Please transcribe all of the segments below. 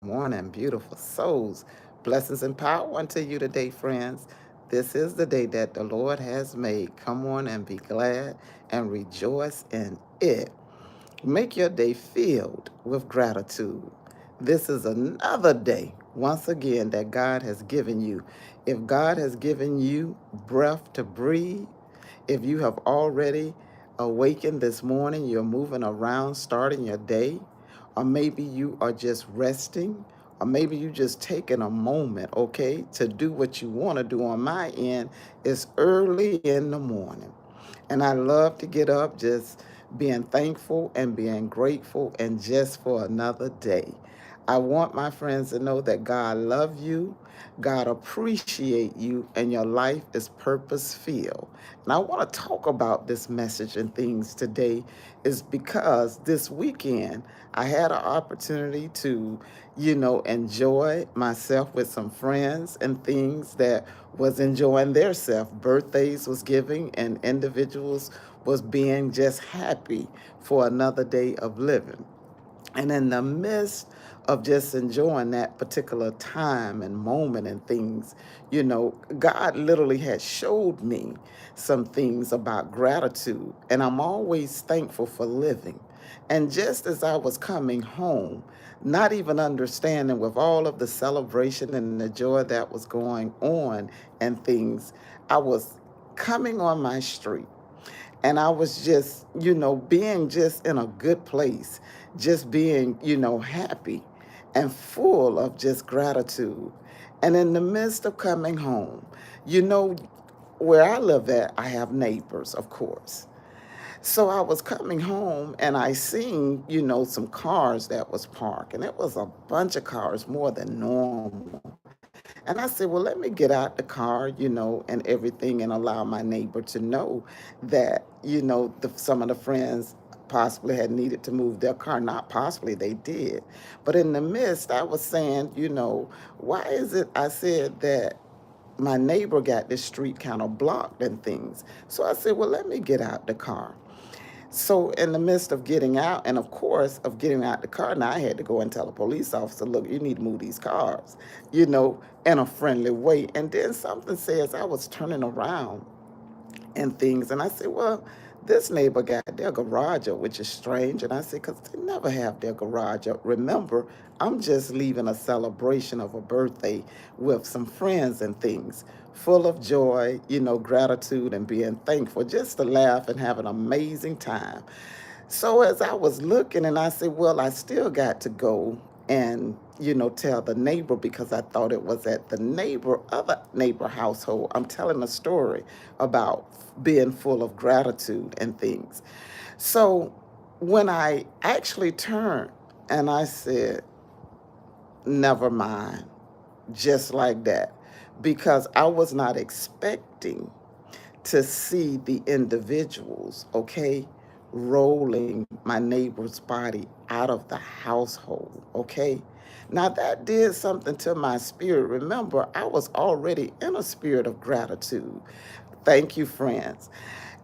morning, beautiful souls. Blessings and power unto you today, friends. This is the day that the Lord has made. Come on and be glad and rejoice in it. Make your day filled with gratitude. This is another day, once again, that God has given you. If God has given you breath to breathe, if you have already awakened this morning, you're moving around, starting your day, or maybe you are just resting, or maybe you just taking a moment, okay, to do what you want to do on my end. It's early in the morning. And I love to get up just being thankful and being grateful and just for another day. I want my friends to know that God loves you, God appreciate you, and your life is purpose filled. And I want to talk about this message and things today is because this weekend I had an opportunity to, enjoy myself with some friends and things that was enjoying their self. Birthdays was giving and individuals was being just happy for another day of living. And in the midst of just enjoying that particular time and moment and things, God literally had showed me some things about gratitude. And I'm always thankful for living. And just as I was coming home, not even understanding with all of the celebration and the joy that was going on and things, I was coming on my street and I was just, being just in a good place, just being, happy and full of just gratitude. And in the midst of coming home, you know, where I live at, I have neighbors, of course. So I was coming home and I seen, some cars that was parked, and it was a bunch of cars more than normal. And I said, well, let me get out the car, and everything, and allow my neighbor to know that, some of the friends possibly had needed to move their car. Not possibly, they did. But in the midst, I was saying, why is it, I said that my neighbor got this street kind of blocked and things. So I said, well, let me get out the car. So in the midst of getting out, and of course of getting out the car, now I had to go and tell a police officer, look, you need to move these cars, in a friendly way. And then something says I was turning around and things. And I said, well, this neighbor got their garage up, which is strange. And I said, because they never have their garage up. Remember, I'm just leaving a celebration of a birthday with some friends and things, full of joy, gratitude and being thankful, just to laugh and have an amazing time. So as I was looking, and I said, well, I still got to go and, tell the neighbor because I thought it was at the other neighbor household. I'm telling a story about being full of gratitude and things. So when I actually turned and I said, never mind, just like that, because I was not expecting to see the individuals, okay, rolling my neighbor's body out of the household, okay? Now that did something to my spirit. Remember, I was already in a spirit of gratitude. Thank you, friends.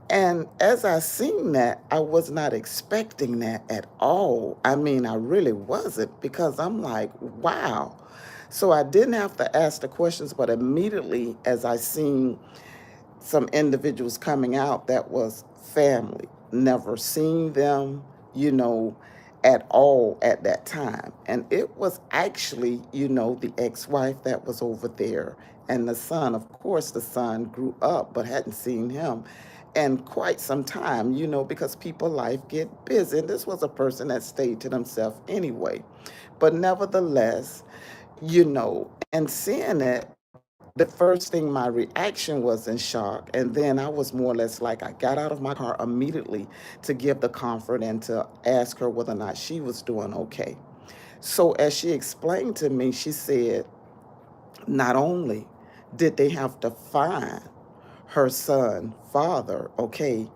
And as I seen that, I was not expecting that at all. I mean, I really wasn't because I'm like, wow. So I didn't have to ask the questions, but immediately as I seen some individuals coming out that was family, never seen them, you know, at all at that time. And it was actually, the ex wife that was over there. And the son, of course, the son grew up but hadn't seen him in quite some time, because people life get busy. And this was a person that stayed to themselves anyway. But nevertheless, and seeing it, the first thing, my reaction was in shock. And then I was more or less like, I got out of my car immediately to give the comfort and to ask her whether or not she was doing okay. So as she explained to me, she said, not only did they have to find her son, father, okay,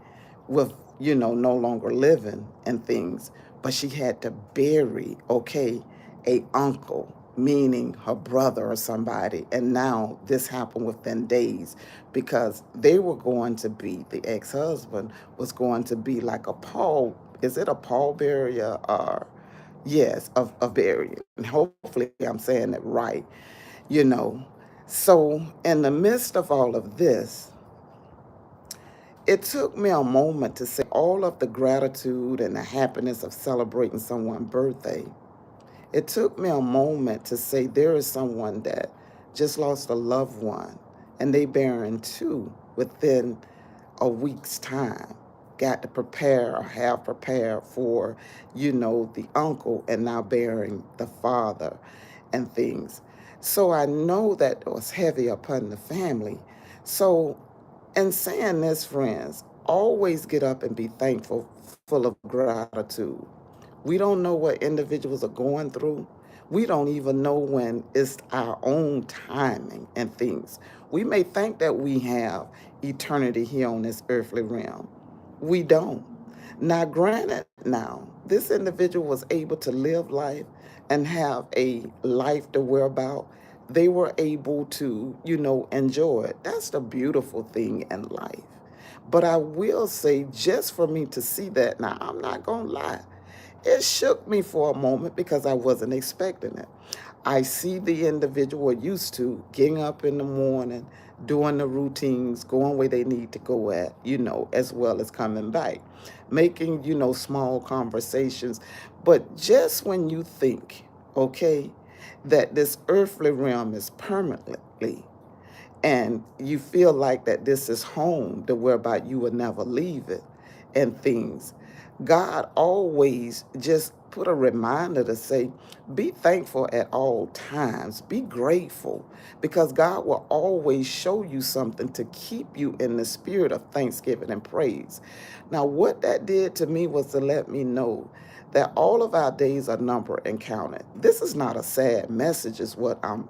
with, no longer living and things, but she had to bury, okay, a uncle, meaning her brother or somebody. And now this happened within days because they were going to be, the ex-husband was going to be like a pall, is it a pallbearer or Yes, of burying. Hopefully I'm saying it right, you know. So in the midst of all of this, it took me a moment to say all of the gratitude and the happiness of celebrating someone's birthday. It took me a moment to say there is someone that just lost a loved one and they bearing two within a week's time. Got to prepare or have prepared for, the uncle and now bearing the father and things. So I know that it was heavy upon the family. So in saying this, friends, always get up and be thankful, full of gratitude. We don't know what individuals are going through. We don't even know when it's our own timing and things. We may think that we have eternity here on this earthly realm. We don't. Now, granted, now, this individual was able to live life and have a life to wear about. They were able to, enjoy it. That's the beautiful thing in life. But I will say, just for me to see that, now, I'm not going to lie. It shook me for a moment because I wasn't expecting it. I see the individual used to getting up in the morning, doing the routines, going where they need to go at, as well as coming back, making, small conversations. But just when you think, okay, that this earthly realm is permanently, and you feel like that this is home, the whereby you will never leave it and things. God always just put a reminder to say, be thankful at all times, be grateful, because God will always show you something to keep you in the spirit of thanksgiving and praise. Now, what that did to me was to let me know that all of our days are numbered and counted. This is not a sad message, is what I'm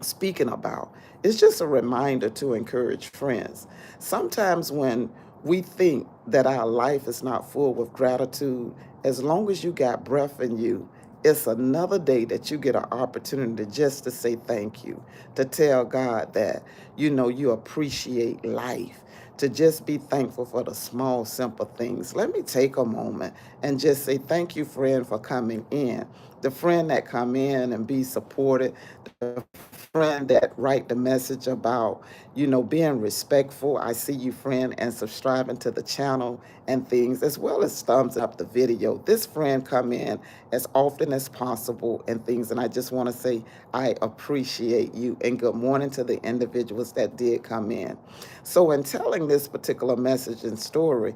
speaking about. It's just a reminder to encourage friends. Sometimes when we think that our life is not full with gratitude, as long as you got breath in you, it's another day that you get an opportunity just to say thank you, to tell God that, you appreciate life, to just be thankful for the small, simple things. Let me take a moment and just say thank you, friend, for coming in. The friend that come in and be supported, the friend that write the message about, being respectful. I see you, friend, and subscribing to the channel and things, as well as thumbs up the video. This friend come in as often as possible and things, and I just want to say I appreciate you, and good morning to the individuals that did come in. So in telling this particular message and story,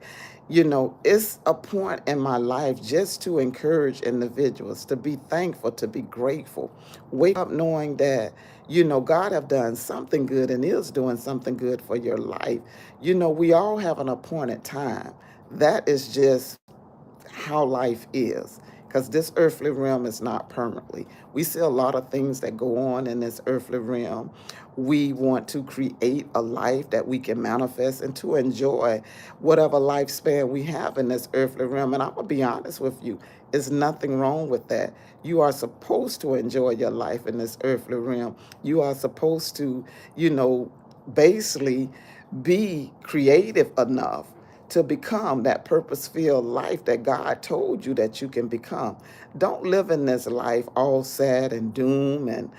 it's a point in my life just to encourage individuals to be thankful, to be grateful. Wake up knowing that, God have done something good and is doing something good for your life. We all have an appointed time. That is just how life is, because this earthly realm is not permanently. We see a lot of things that go on in this earthly realm. We want to create a life that we can manifest and to enjoy whatever lifespan we have in this earthly realm. And I'm going to be honest with you, there's nothing wrong with that. You are supposed to enjoy your life in this earthly realm. You are supposed to, basically be creative enough to become that purpose-filled life that God told you that you can become. Don't live in this life all sad and doom and,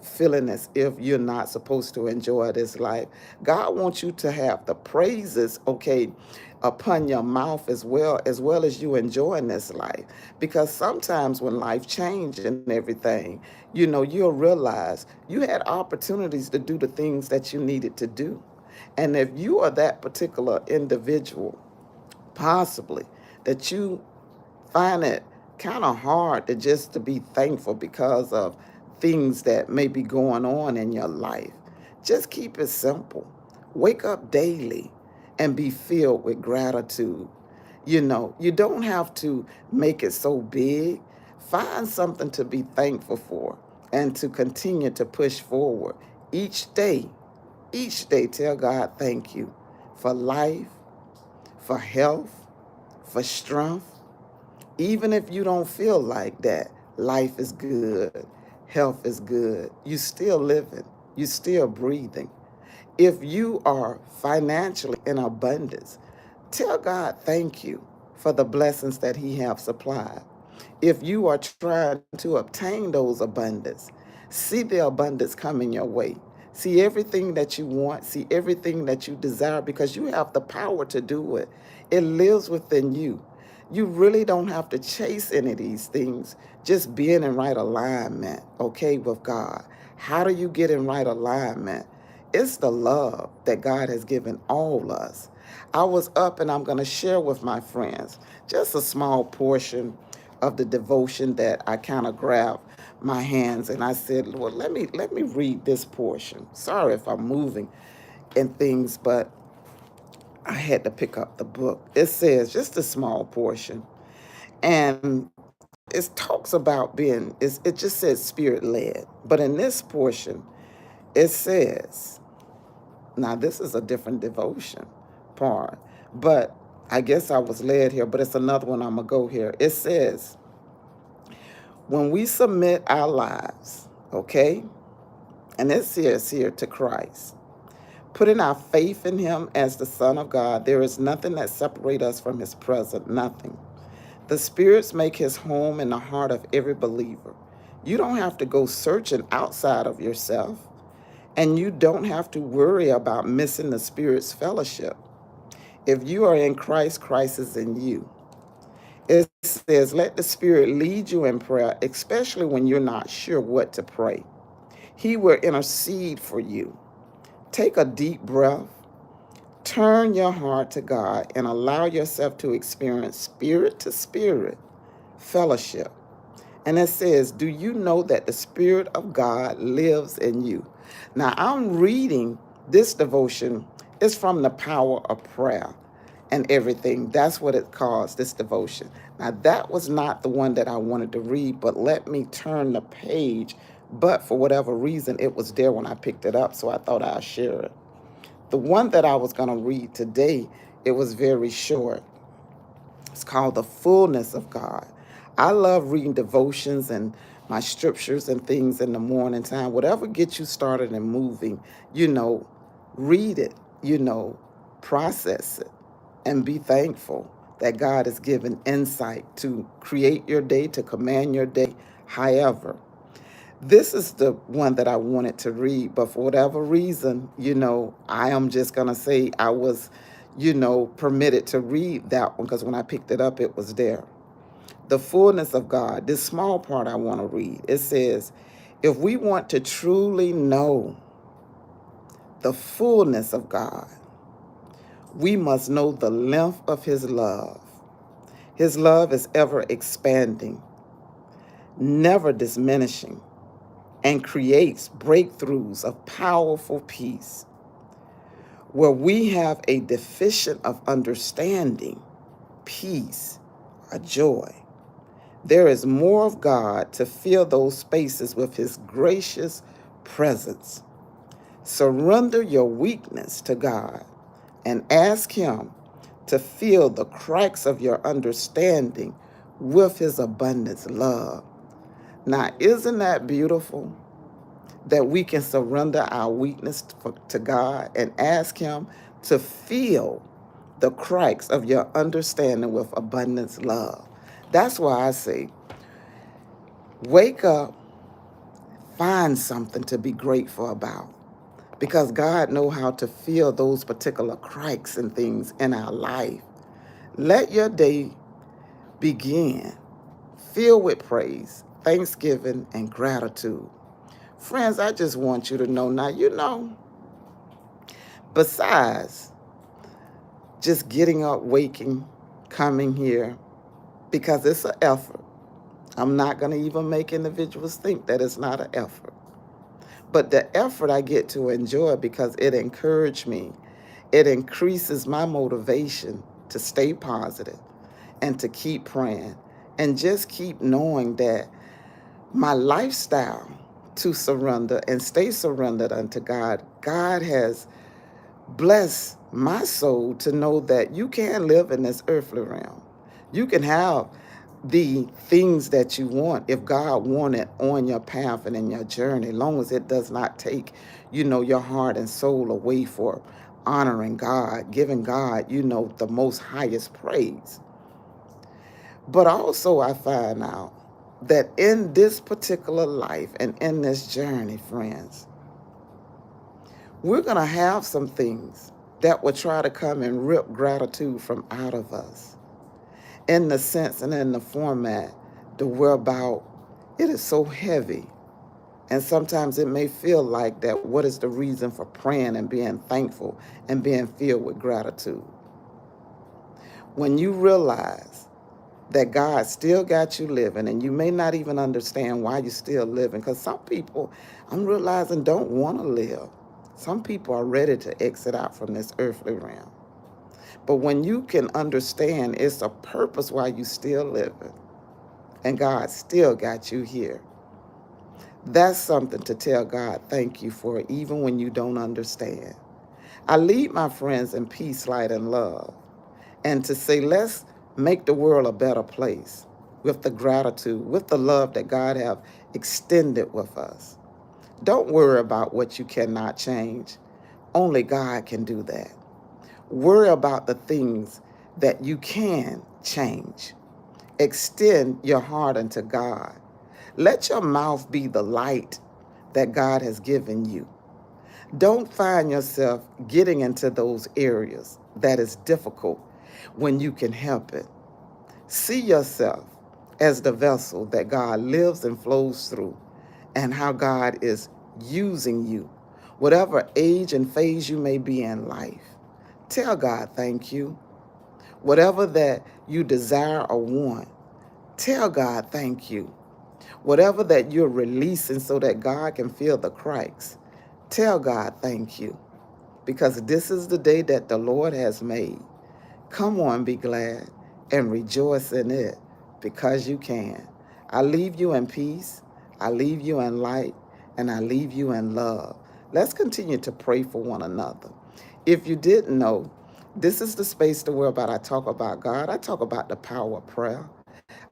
feeling as if you're not supposed to enjoy this life. God wants you to have the praises, okay, upon your mouth as well as you enjoying this life. Because sometimes when life changes and everything, you'll realize you had opportunities to do the things that you needed to do. And if you are that particular individual, possibly, that you find it kind of hard to be thankful because of things that may be going on in your life, just keep it simple. Wake up daily and be filled with gratitude. You don't have to make it so big. Find something to be thankful for and to continue to push forward each day. Each day, tell God thank you for life, for health, for strength. Even if you don't feel like that, life is good, health is good, you still living, you still breathing. If you are financially in abundance, tell God thank you for the blessings that He have supplied. If you are trying to obtain those abundance, see the abundance coming your way. See everything that you want, see everything that you desire, because you have the power to do it. It lives within you. You really don't have to chase any of these things. Just being in right alignment, okay, with God. How do you get in right alignment? It's the love that God has given all us. I was up and I'm going to share with my friends just a small portion of the devotion that I kind of grabbed my hands and I said, Lord, let me read this portion. Sorry if I'm moving and things, but I had to pick up the book. It says just a small portion, and it talks about it just says spirit led. But in this portion, it says, now this is a different devotion part, but I guess I was led here, but it's another one I'm going to go here. It says, when we submit our lives, okay, and it says here to Christ, putting our faith in him as the Son of God, there is nothing that separates us from his presence, nothing. The spirits make his home in the heart of every believer. You don't have to go searching outside of yourself, and you don't have to worry about missing the Spirit's fellowship. If you are in Christ, Christ is in you. It says, let the Spirit lead you in prayer, especially when you're not sure what to pray. He will intercede for you. Take a deep breath, turn your heart to God, and allow yourself to experience spirit to spirit fellowship. And it says, do you know that the Spirit of God lives in you? Now, I'm reading this devotion. It's from the power of prayer and everything. That's what it calls, this devotion. Now, that was not the one that I wanted to read, but let me turn the page. But for whatever reason, it was there when I picked it up, so I thought I'd share it. The one that I was going to read today, it was very short. It's called The Fullness of God. I love reading devotions and my scriptures and things in the morning time. Whatever gets you started and moving, read it, process it, and be thankful that God has given insight to create your day, to command your day. However, this is the one that I wanted to read, but for whatever reason, I am just going to say I was, permitted to read that one because when I picked it up, it was there. The fullness of God, this small part I want to read. It says, if we want to truly know the fullness of God, we must know the length of his love. His love is ever expanding, never diminishing, and creates breakthroughs of powerful peace. Where we have a deficit of understanding, peace, or joy, there is more of God to fill those spaces with his gracious presence. Surrender your weakness to God and ask him to fill the cracks of your understanding with his abundant love. Now, isn't that beautiful? That we can surrender our weakness to God and ask him to fill the cracks of your understanding with abundance love. That's why I say, wake up, find something to be grateful about, because God knows how to fill those particular cracks and things in our life. Let your day begin filled with praise, thanksgiving, and gratitude. Friends, I just want you to know now, besides just getting up, waking, coming here, because it's an effort. I'm not going to even make individuals think that it's not an effort. But the effort I get to enjoy because it encourages me. It increases my motivation to stay positive and to keep praying and just keep knowing that my lifestyle to surrender and stay surrendered unto God, God has blessed my soul to know that you can live in this earthly realm. You can have the things that you want if God wanted on your path and in your journey, long as it does not take, your heart and soul away for honoring God, giving God, the most highest praise. But also, I find out that in this particular life and in this journey, friends, we're going to have some things that will try to come and rip gratitude from out of us in the sense and in the format to whereby it is so heavy. And sometimes it may feel like that. What is the reason for praying and being thankful and being filled with gratitude? When you realize that God still got you living, and you may not even understand why you're still living, because some people, I'm realizing, don't want to live. Some people are ready to exit out from this earthly realm. But when you can understand it's a purpose why you still living, and God still got you here, that's something to tell God thank you for, even when you don't understand. I lead my friends in peace, light, and love, and to say, let's make the world a better place with the gratitude, with the love that God have extended with us. Don't worry about what you cannot change. Only God can do that. Worry about the things that you can change. Extend your heart unto God. Let your mouth be the light that God has given you. Don't find yourself getting into those areas that is difficult when you can help it. See yourself as the vessel that God lives and flows through, and how God is using you, whatever age and phase you may be in life. Tell God thank you. Whatever that you desire or want, tell God thank you. Whatever that you're releasing so that God can fill the cracks, tell God thank you. Because this is the day that the Lord has made. Come on, be glad and rejoice in it, because you can. I leave you in peace, I leave you in light, and I leave you in love. Let's continue to pray for one another. If you didn't know, this is the space to where about I talk about God. I talk about the power of prayer.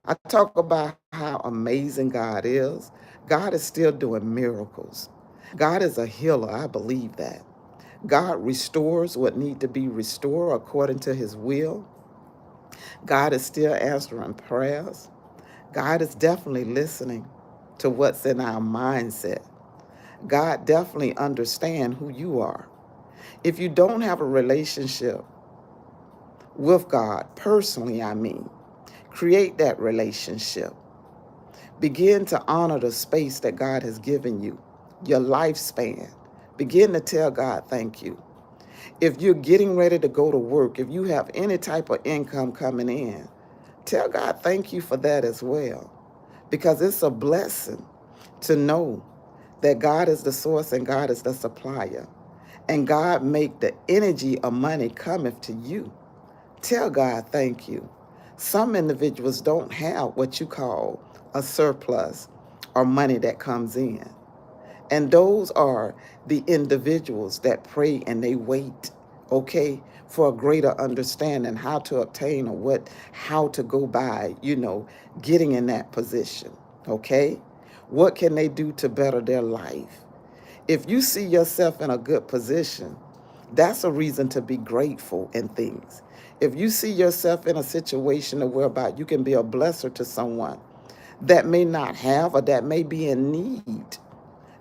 I talk about how amazing God is. God is still doing miracles. God is a healer. I believe that. God restores what need to be restored according to his will. God is still answering prayers. God is definitely listening to what's in our mindset. God definitely understands who you are. If you don't have a relationship with God, personally, I mean, create that relationship. Begin to honor the space that God has given you, your lifespan. Begin to tell God thank you. If you're getting ready to go to work, if you have any type of income coming in, tell God thank you for that as well. Because it's a blessing to know that God is the source and God is the supplier. And God make the energy of money cometh to you. Tell God thank you. Some individuals don't have what you call a surplus or money that comes in. And those are the individuals that pray and they wait, okay, for a greater understanding how to obtain or how to go by, getting in that position, okay? What can they do to better their life? If you see yourself in a good position, that's a reason to be grateful in things. If you see yourself in a situation whereby you can be a blesser to someone that may not have or that may be in need,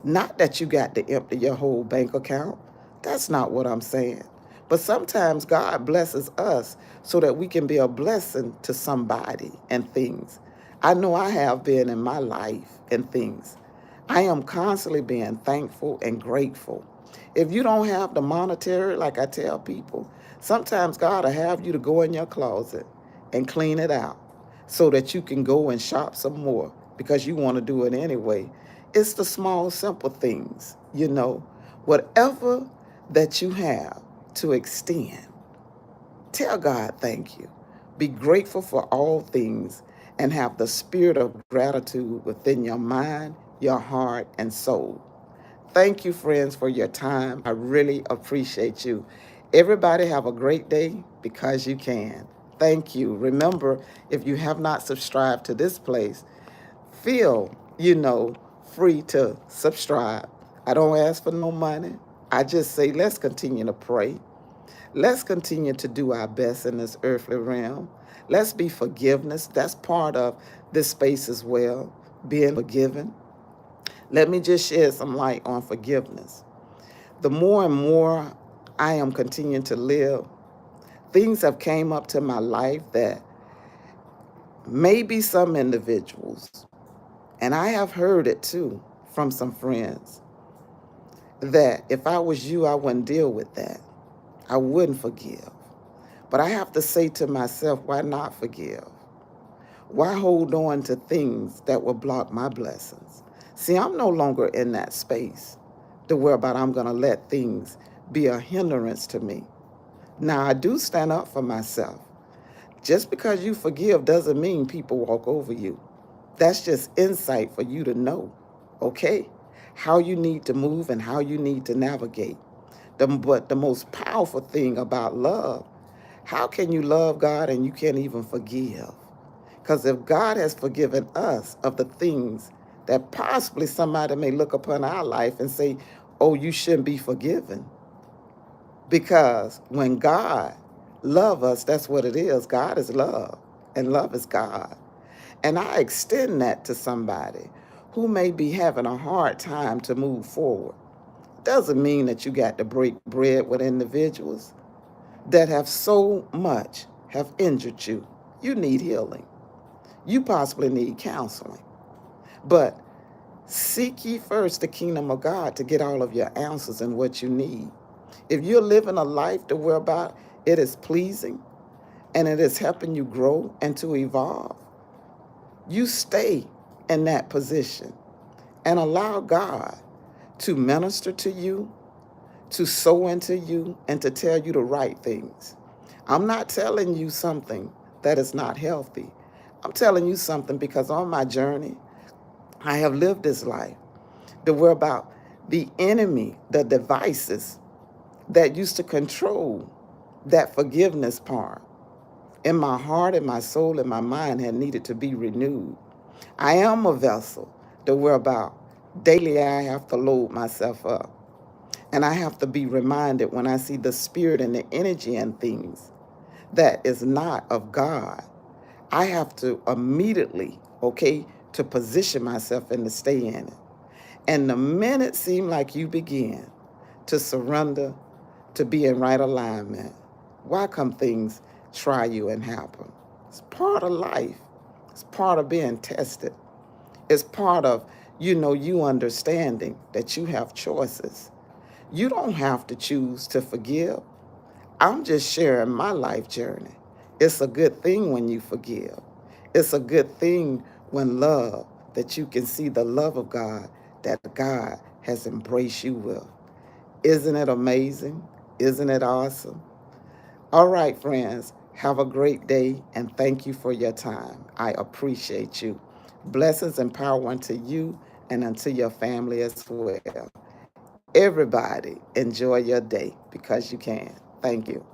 not that you got to empty your whole bank account. That's not what I'm saying. But sometimes God blesses us so that we can be a blessing to somebody and things. I know I have been in my life and things. I am constantly being thankful and grateful. If you don't have the monetary, like I tell people, sometimes God will have you to go in your closet and clean it out so that you can go and shop some more because you want to do it anyway. It's the small, simple things, whatever that you have to extend. Tell God thank you. Be grateful for all things and have the spirit of gratitude within your mind, your heart, and soul. Thank you, friends, for your time. I really appreciate you. Everybody have a great day because you can. Thank you. Remember, if you have not subscribed to this place, feel, free to subscribe. I don't ask for no money. I just say, let's continue to pray. Let's continue to do our best in this earthly realm. Let's be forgiveness. That's part of this space as well, being forgiven. Let me just shed some light on forgiveness. The more and more I am continuing to live, things have came up to my life that maybe some individuals, and I have heard it too from some friends, that if I was you, I wouldn't deal with that. I wouldn't forgive. But I have to say to myself, why not forgive? Why hold on to things that will block my blessings? See, I'm no longer in that space to worry about I'm going to let things be a hindrance to me. Now, I do stand up for myself. Just because you forgive doesn't mean people walk over you. That's just insight for you to know, okay? How you need to move and how you need to navigate. But the most powerful thing about love, how can you love God and you can't even forgive? Because if God has forgiven us of the things that possibly somebody may look upon our life and say, oh, you shouldn't be forgiven. Because when God loves us, that's what it is. God is love, and love is God. And I extend that to somebody who may be having a hard time to move forward. Doesn't mean that you got to break bread with individuals that have so much have injured you. You need healing. You possibly need counseling. But seek ye first the kingdom of God to get all of your answers and what you need. If you're living a life to whereby it is pleasing and it is helping you grow and to evolve, you stay in that position and allow God to minister to you, to sow into you, and to tell you the right things. I'm not telling you something that is not healthy. I'm telling you something because on my journey, I have lived this life to worry about the enemy, the devices that used to control that forgiveness part in my heart and my soul and my mind had needed to be renewed. I am a vessel to worry about daily I have to load myself up. And I have to be reminded when I see the spirit and the energy and things that is not of God. I have to immediately, okay, to position myself and to stay in it. And the minute seem like you begin to surrender, to be in right alignment, why come things try you and happen? It's part of life. It's part of being tested. It's part of, you understanding that you have choices. You don't have to choose to forgive. I'm just sharing my life journey. It's a good thing when you forgive. It's a good thing when love, that you can see the love of God that God has embraced you with. Isn't it amazing? Isn't it awesome? All right, friends, have a great day and thank you for your time. I appreciate you. Blessings and power unto you and unto your family as well. Everybody, enjoy your day because you can. Thank you.